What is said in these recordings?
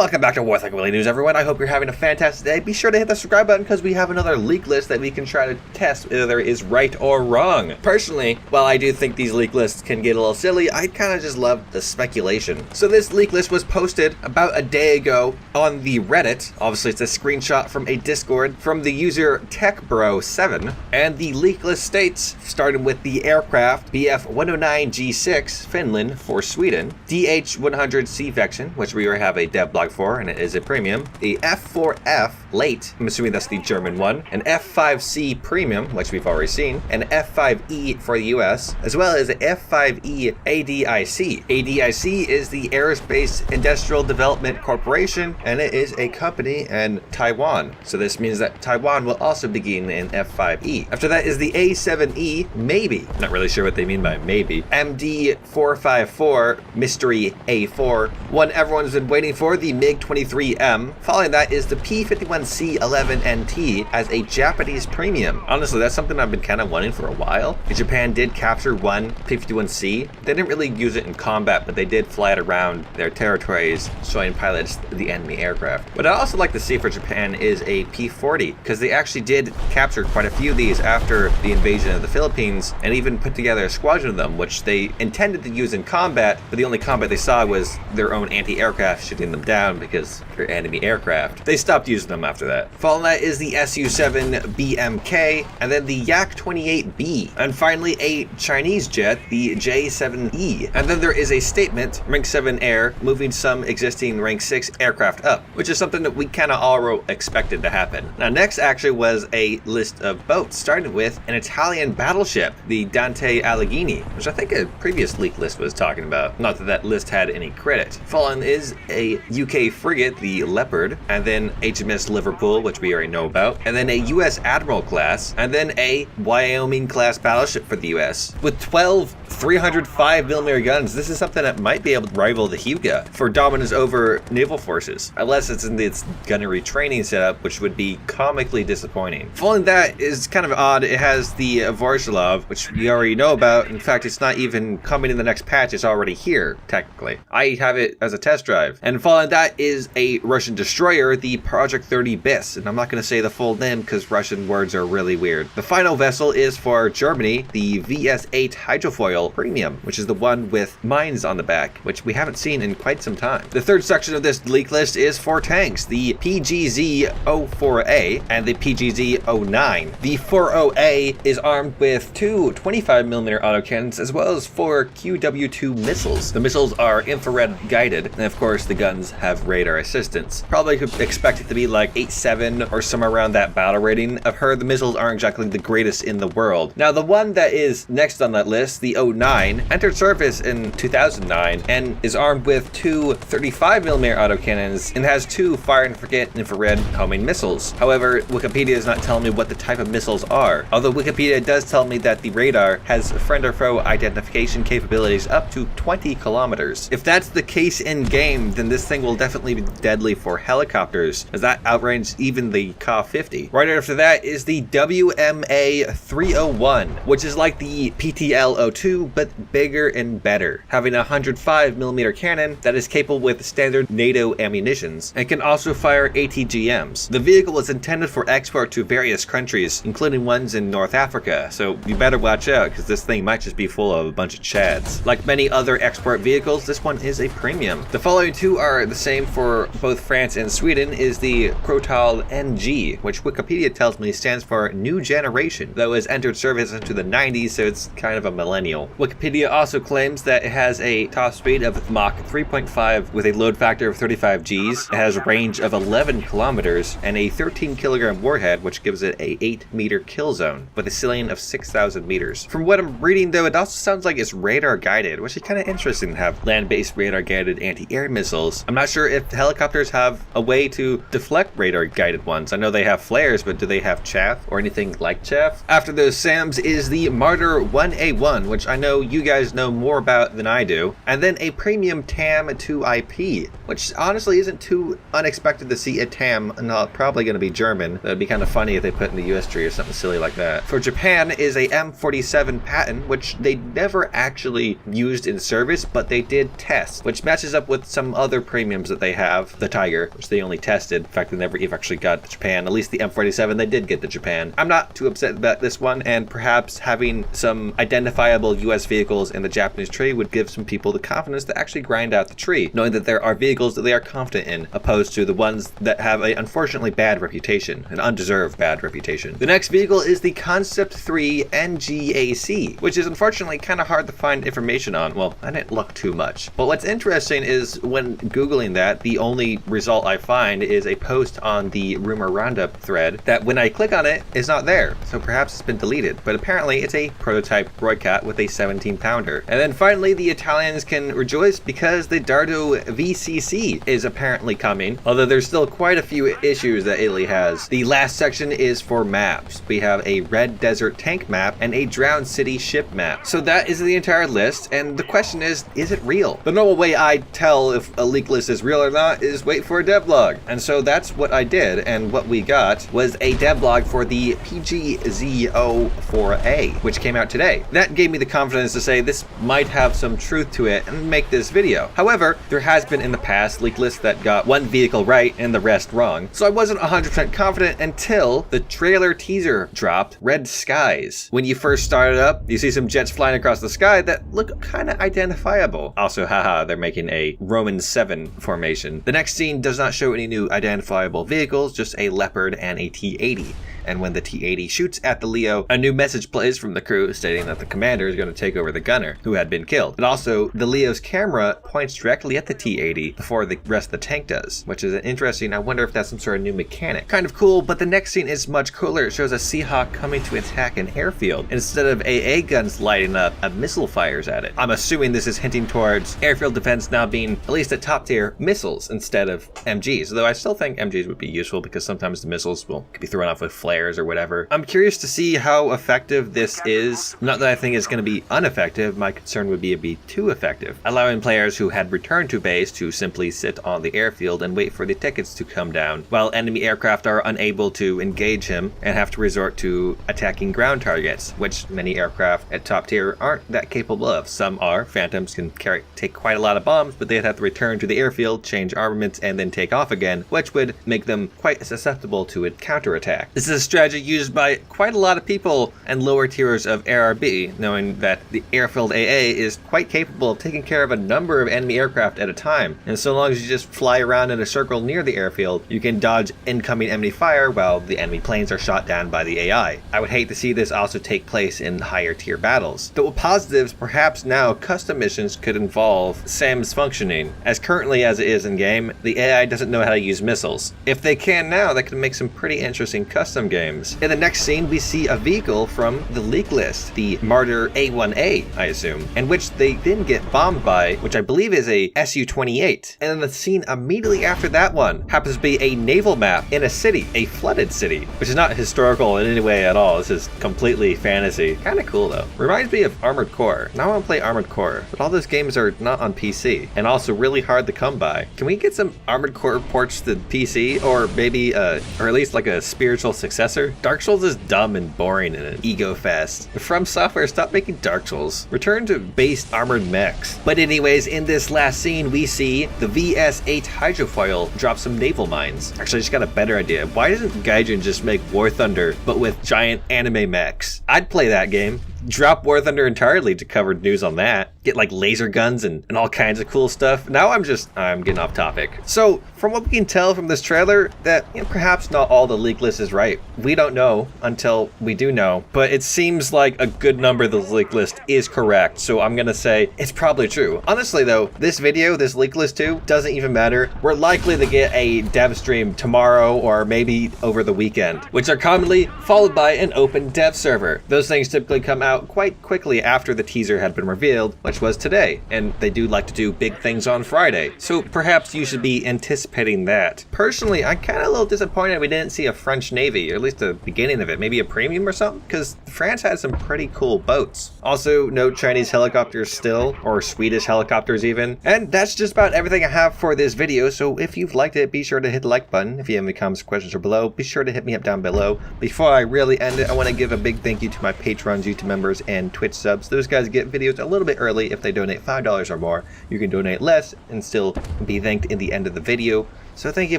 Welcome back to Warthog Willy News, everyone. I hope you're having a fantastic day. Be sure to hit the subscribe button because we have another leak list that we can try to test whether it is right or wrong. Personally, while I do think these leak lists can get a little silly, I kind of just love the speculation. So this leak list was posted about a day ago on the Reddit. Obviously, it's a screenshot from a Discord from the user TechBro7, and the leak list states, starting with the aircraft BF-109G6 Finland for Sweden, DH-100 C-Vection, which we have a dev blog for, and it is a premium, a F4F Late, I'm assuming that's the German one, an F5C Premium, which we've already seen, an F5E for the US, as well as an F5E ADIC. ADIC is the Aerospace Industrial Development Corporation, and it is a company in Taiwan. So this means that Taiwan will also begin in F5E. After that is the A7E, maybe. Not really sure what they mean by maybe. MD454 Mystery A4, one everyone's been waiting for, the MiG-23M. Following that is the P-51C-11NT as a Japanese premium. Honestly, that's something I've been kind of wanting for a while. Japan did capture one P-51C. They didn't really use it in combat, but they did fly it around their territories, showing pilots the enemy aircraft. What I'd also like to see for Japan is a P-40, because they actually did capture quite a few of these after the invasion of the Philippines, and even put together a squadron of them, which they intended to use in combat, but the only combat they saw was their own anti-aircraft shooting them down because they're enemy aircraft. They stopped using them after that. Following that is the Su-7BMK, and then the Yak-28B, and finally a Chinese jet, the J-7E. And then there is a statement, Rank 7 Air, moving some existing Rank 6 aircraft up, which is something that we kind of all expected to happen. Now next actually was a list of boats, starting with an Italian battleship, the Dante Alighieri, which I think a previous leak list was talking about. Not that that list had any credit. Following is a UK frigate, the Leopard, and then HMS Liverpool, which we already know about, and then a US Admiral class, and then a Wyoming class battleship for the US. With 12 305mm guns, this is something that might be able to rival the Hyuga for dominance over naval forces, unless it's in its gunnery training setup, which would be comically disappointing. Following that is kind of odd. It has the Vorshilov, which we already know about. In fact, it's not even coming in the next patch, it's already here, technically. I have it as a test drive. And following that is a Russian destroyer, the Project 30 Bis, and I'm not going to say the full name because Russian words are really weird. The final vessel is for Germany, the VS-8 Hydrofoil Premium, which is the one with mines on the back, which we haven't seen in quite some time. The third section of this leak list is for tanks, the PGZ-04A and the PGZ-09. The 40A is armed with two 25mm autocannons as well as four QW2 missiles. The missiles are infrared guided, and of course the guns have radar assistance. Probably could expect it to be like 8.7 or somewhere around that battle rating. I've heard the missiles aren't exactly the greatest in the world. Now the one that is next on that list, the 09, entered service in 2009 and is armed with two 35mm autocannons and has two fire and forget infrared homing missiles. However, Wikipedia is not telling me what the type of missiles are, although Wikipedia does tell me that the radar has friend or foe identification capabilities up to 20 kilometers. If that's the case in game, then this thing will definitely be deadly for helicopters, as that outranges even the Ka-50. Right after that is the WMA-301, which is like the PTL-02 but bigger and better, having a 105mm cannon that is capable with standard NATO ammunitions and can also fire ATGMs. The vehicle is intended for export to various countries, including ones in North Africa, so you better watch out because this thing might just be full of a bunch of chads. Like many other export vehicles, this one is a premium. The following two are the same for both France and Sweden, is the Crotal NG, which Wikipedia tells me stands for New Generation, though has entered service into the 90s, so it's kind of a millennial. Wikipedia also claims that it has a top speed of Mach 3.5 with a load factor of 35 Gs. It has a range of 11 kilometers and a 13 kilogram warhead, which gives it a 8-meter kill zone with a ceiling of 6,000 meters. From what I'm reading though, it also sounds like it's radar guided, which is kind of interesting to have land-based radar guided anti-air missiles. I'm not sure if helicopters have a way to deflect radar guided ones. I know they have flares, but do they have chaff or anything like chaff? After those SAMs is the Martyr 1A1, which I know you guys know more about than I do, and then a premium TAM 2IP, which honestly isn't too unexpected to see a TAM, not probably going to be German. That'd be kind of funny if they put in the US tree or something silly like that. For Japan is a M47 Patton, which they never actually used in service, but they did test, which matches up with some other premiums that they have, the Tiger, which they only tested. In fact, they never even actually got to Japan. At least the M47 they did get to Japan. I'm not too upset about this one, and perhaps having some identifiable US vehicles in the Japanese tree would give some people the confidence to actually grind out the tree, knowing that there are vehicles that they are confident in, opposed to the ones that have a unfortunately bad reputation, an undeserved bad reputation. The next vehicle is the Concept 3 NGAC, which is unfortunately kind of hard to find information on. Well, I didn't look too much. But what's interesting is when Googling that, the only result I find is a post on the Rumor Roundup thread that when I click on it, is not there. So perhaps it's been deleted. But apparently it's a prototype Roycat with a 17-pounder. And then finally, the Italians can rejoice because the Dardo VCC is apparently coming, although there's still quite a few issues that Italy has. The last section is for maps. We have a Red Desert tank map and a Drowned City ship map. So that is the entire list, and the question is it real? The normal way I tell if a leak list is real or not is wait for a devlog. And so that's what I did, and what we got was a devlog for the PGZ04A, which came out today. That gave me the confidence to say this might have some truth to it and make this video. However, there has been in the past leak lists that got one vehicle right and the rest wrong, so I wasn't 100% confident until the trailer teaser dropped, Red Skies. When you first start it up, you see some jets flying across the sky that look kind of identifiable. Also, haha, they're making a Roman 7 formation. The next scene does not show any new identifiable vehicles, just a Leopard and a T-80. And when the T-80 shoots at the Leo, a new message plays from the crew stating that the commander is going to take over the gunner, who had been killed. But also, the Leo's camera points directly at the T-80 before the rest of the tank does, which is interesting. I wonder if that's some sort of new mechanic. Kind of cool, but the next scene is much cooler. It shows a Seahawk coming to attack an airfield. Instead of AA guns lighting up, a missile fires at it. I'm assuming this is hinting towards airfield defense now being at least at top tier missiles instead of MGs, though I still think MGs would be useful because sometimes the missiles could be thrown off with flares or whatever. I'm curious to see how effective this is. Not that I think it's going to be ineffective, my concern would be it'd be too effective, allowing players who had returned to base to simply sit on the airfield and wait for the tickets to come down, while enemy aircraft are unable to engage him and have to resort to attacking ground targets, which many aircraft at top tier aren't that capable of. Some are. Phantoms can take quite a lot of bombs, but they'd have to return to the airfield, change armaments, and then take off again, which would make them quite susceptible to a counterattack. This is a strategy used by quite a lot of people and lower tiers of ARB, knowing that the airfield AA is quite capable of taking care of a number of enemy aircraft at a time. And so long as you just fly around in a circle near the airfield, you can dodge incoming enemy fire while the enemy planes are shot down by the AI. I would hate to see this also take place in higher tier battles. But with positives, perhaps now custom missions could involve SAM's functioning. As currently as it is in game, the AI doesn't know how to use missiles. If they can now, that could make some pretty interesting custom games. In the next scene, we see a vehicle from the leak list, the Martyr A1A, I assume, and which they didn't get bombed by, which I believe is a Su-28. And then the scene immediately after that one happens to be a naval map in a city, a flooded city, which is not historical in any way at all. This is completely fantasy. Kind of cool though. Reminds me of Armored Core. Now I want to play Armored Core, but all those games are not on PC and also really hard to come by. Can we get some Armored Core ports to PC, or maybe, or at least like a spiritual successor? Dark Souls is dumb and boring and an ego fest. From Software, stop making Dark Souls. Return to based armored mechs. But anyways, in this last scene, we see the VS-8 hydrofoil drop some naval mines. Actually, I just got a better idea. Why doesn't Gaijin just make War Thunder, but with giant anime mechs? I'd play that game. Drop War Thunder entirely to cover news on that. Get like laser guns and all kinds of cool stuff. Now I'm getting off topic. So from what we can tell from this trailer, that perhaps not all the leak list is right. We don't know until we do know, but it seems like a good number of the leak list is correct. So I'm gonna say it's probably true. Honestly though, this video, this leak list too, doesn't even matter. We're likely to get a dev stream tomorrow or maybe over the weekend, which are commonly followed by an open dev server. Those things typically come out quite quickly after the teaser had been revealed, which was today, and they do like to do big things on Friday, so perhaps you should be anticipating that. Personally, I'm kind of a little disappointed we didn't see a French Navy, or at least the beginning of it, maybe a premium or something, because France had some pretty cool boats. Also, no Chinese helicopters still, or Swedish helicopters even. And that's just about everything I have for this video, so if you've liked it, be sure to hit the like button. If you have any comments or questions or below, be sure to hit me up down below. Before I really end it, I want to give a big thank you to my patrons, YouTube members, members and Twitch subs. Those guys get videos a little bit early if they donate $5 or more. You can donate less and still be thanked in the end of the video. So thank you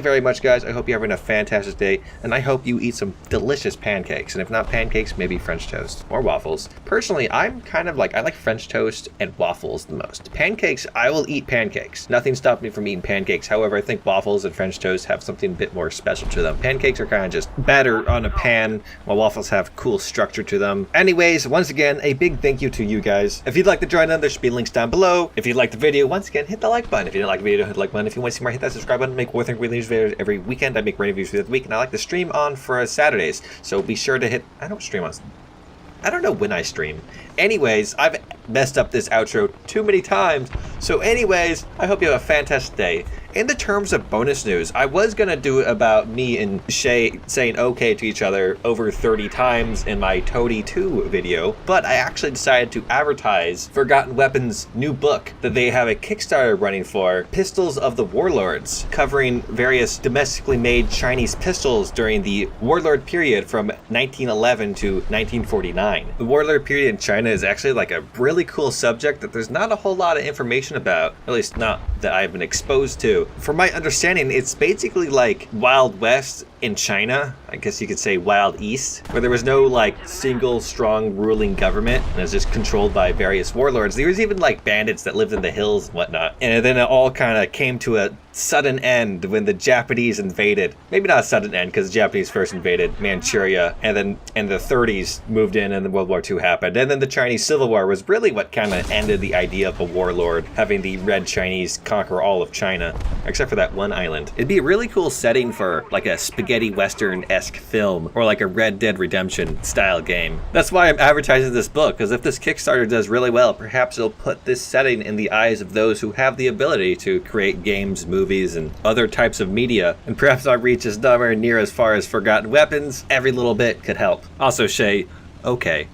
very much, guys. I hope you're having a fantastic day, and I hope you eat some delicious pancakes. And if not pancakes, maybe French toast or waffles. Personally, I'm kind of like, I like French toast and waffles the most. Pancakes, I will eat pancakes. Nothing stopped me from eating pancakes. However, I think waffles and French toast have something a bit more special to them. Pancakes are kind of just batter on a pan, while waffles have cool structure to them. Anyways, once again, a big thank you to you guys. If you'd like to join in, there should be links down below. If you liked the video, once again, hit the like button. If you didn't like the video, hit the like button. If you want to see more, hit that subscribe button. Make worth release videos every weekend. I make rain reviews throughout the week, and I like to stream on for Saturdays. So be sure to hit. I don't stream on. I don't know when I stream. Anyways, I've messed up this outro too many times. So anyways, I hope you have a fantastic day. In the terms of bonus news, I was going to do it about me and Shay saying okay to each other over 30 times in my Toady 2 video, but I actually decided to advertise Forgotten Weapons' new book that they have a Kickstarter running for, Pistols of the Warlords, covering various domestically made Chinese pistols during the Warlord period from 1911 to 1949. The Warlord period in China is actually like a really cool subject that there's not a whole lot of information about, at least not that I've been exposed to. From my understanding, it's basically like Wild West in China, I guess you could say Wild East, where there was no like single strong ruling government, and it was just controlled by various warlords. There was even like bandits that lived in the hills and whatnot. And then it all kind of came to a sudden end when the Japanese invaded. Maybe not a sudden end, because the Japanese first invaded Manchuria, and then in the 30s moved in, and then World War II happened. And then the Chinese Civil War was really what kind of ended the idea of a warlord having the Red Chinese conquer all of China, except for that one island. It'd be a really cool setting for like a spaghetti western-esque film, or like a Red Dead Redemption style game. That's why I'm advertising this book, because if this Kickstarter does really well, perhaps it'll put this setting in the eyes of those who have the ability to create games, movies, and other types of media, and perhaps our reach is nowhere near as far as Forgotten Weapons. Every little bit could help. Also, Shay, okay.